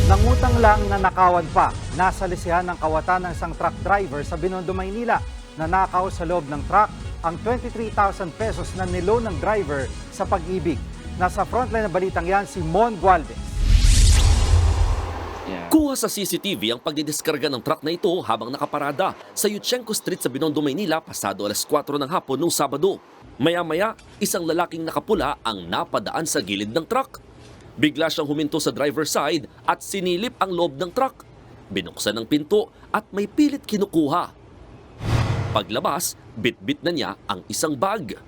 Nangutang lang na nakawan pa. Nasa lisihan ng kawatan ng isang truck driver sa Binondo, Maynila. Nanakaw sa loob ng truck ang 23,000 pesos na niloan ng driver sa Pag-ibig. Nasa frontline ng balitang yan si Mon Gualvez. Kuha sa CCTV ang pagdidiskarga ng truck na ito habang nakaparada sa Yuchengco Street sa Binondo, Maynila pasado alas 4 ng hapon noong Sabado. Maya-maya, isang lalaking nakapula ang napadaan sa gilid ng truck. Bigla siyang huminto sa driver's side at sinilip ang loob ng truck. Binuksan ang pinto at may pilit kinukuha. Paglabas, bit-bit na niya ang isang bag.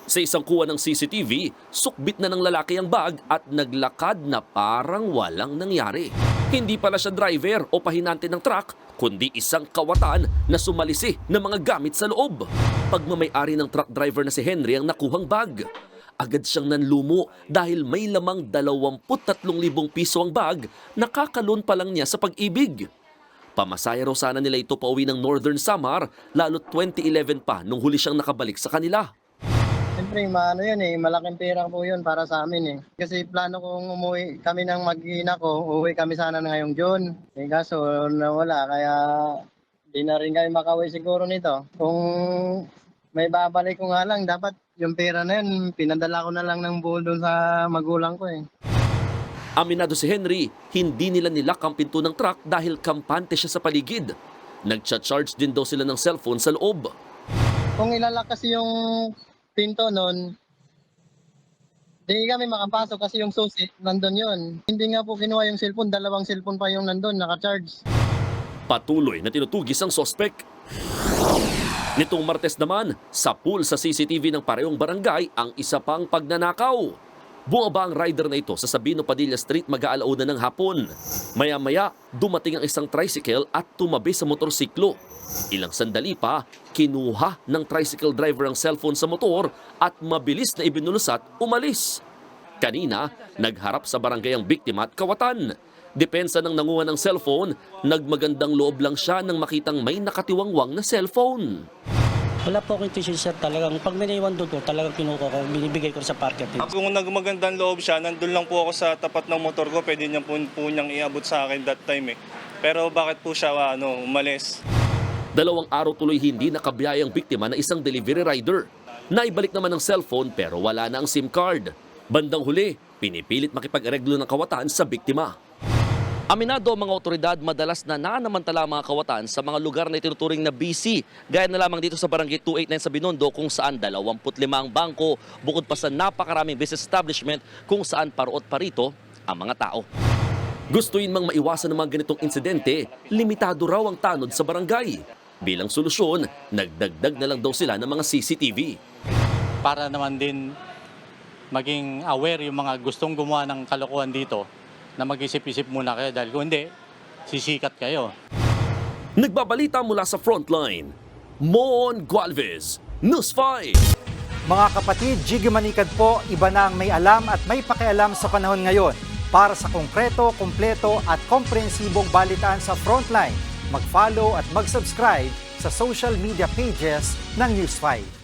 Sa isang kuha ng CCTV, sukbit na ng lalaki ang bag at naglakad na parang walang nangyari. Hindi pala siya driver o pahinante ng truck, kundi isang kawatan na sumalisi ng mga gamit sa loob. Pagmamay-ari ng truck driver na si Henry ang nakuhang bag. Agad siyang nanlumo dahil may lamang 23,000 piso ang bag, nakakalon pa lang niya sa Pag-ibig. Pamasaya raw sana nila ito pauwi ng Northern Samar, lalo't 2011 pa nung huli siyang nakabalik sa kanila. Siyempre, malaking pera po yun para sa amin eh. Kasi plano kong umuwi kami ng mag-ina ko, uuwi kami sana ngayong June. Kaso nawala, kaya di na rin kami makauwi siguro nito. Kung may babalik ko nga lang, dapat yung pera na yun, pinadala ko na lang ng buo doon sa magulang ko eh. Aminado si Henry, hindi nila nilak ang pinto ng truck dahil kampante siya sa paligid. Nagcha-charge din daw sila ng cellphone sa loob. Kung ilalak kasi yung pinto noon, di kami makapasok kasi yung susi, nandun yun. Hindi nga po kinuha yung cellphone, 2 cellphone pa yung nandun, naka-charge. Patuloy na tinutugis ang sospek. Nitong Martes naman, sa pool sa CCTV ng parehong barangay ang isa pang pagnanakaw. Bumaba ang rider na ito sa Sabino Padilla Street mag-aalauna ng hapon. Maya-maya, dumating ang isang tricycle at tumabi sa motorsiklo. Ilang sandali pa, kinuha ng tricycle driver ang cellphone sa motor at mabilis na ibinulusat umalis. Kanina, nagharap sa barangay ang biktima at kawatan. Depensa ng nanguha ng cellphone, nagmagandang loob lang siya nang makitang may nakatiwangwang na cellphone. Wala po akong intention sir, talagang pag may naiwan doon po, talagang kinuha ko, binibigay ko sa parking. Kung nagmagandang loob siya, nandun lang po ako sa tapat ng motor ko, pwede niya po niyang iabot sa akin that time eh. Pero bakit po siya umalis? 2 araw tuloy hindi nakabiyay ang biktima na isang delivery rider. Naibalik naman ang cellphone pero wala na ang SIM card. Bandang huli, pinipilit makipag-areglo ng kawatan sa biktima. Aminado ang mga otoridad, madalas na nanamantala ang mga kawatan sa mga lugar na itinuturing na busy. Gaya na lamang dito sa Barangay 289 sa Binondo kung saan 25 ang bangko, bukod pa sa napakaraming business establishment kung saan paruot parito ang mga tao. Gustuin mang maiwasan ng mga ganitong insidente, limitado raw ang tanod sa barangay. Bilang solusyon, nagdagdag na lang daw sila ng mga CCTV. Para naman din maging aware yung mga gustong gumawa ng kalokohan dito, na mag-isip-isip muna kayo dahil kung hindi, sisikat kayo. Nagbabalita mula sa Frontline, Mon Gualvez, News 5. Mga kapatid, Jiggy Manikad po, iba na ang may alam at may pakialam sa panahon ngayon. Para sa konkreto, kumpleto at komprehensibong balitaan sa Frontline, mag-follow at mag-subscribe sa social media pages ng News 5.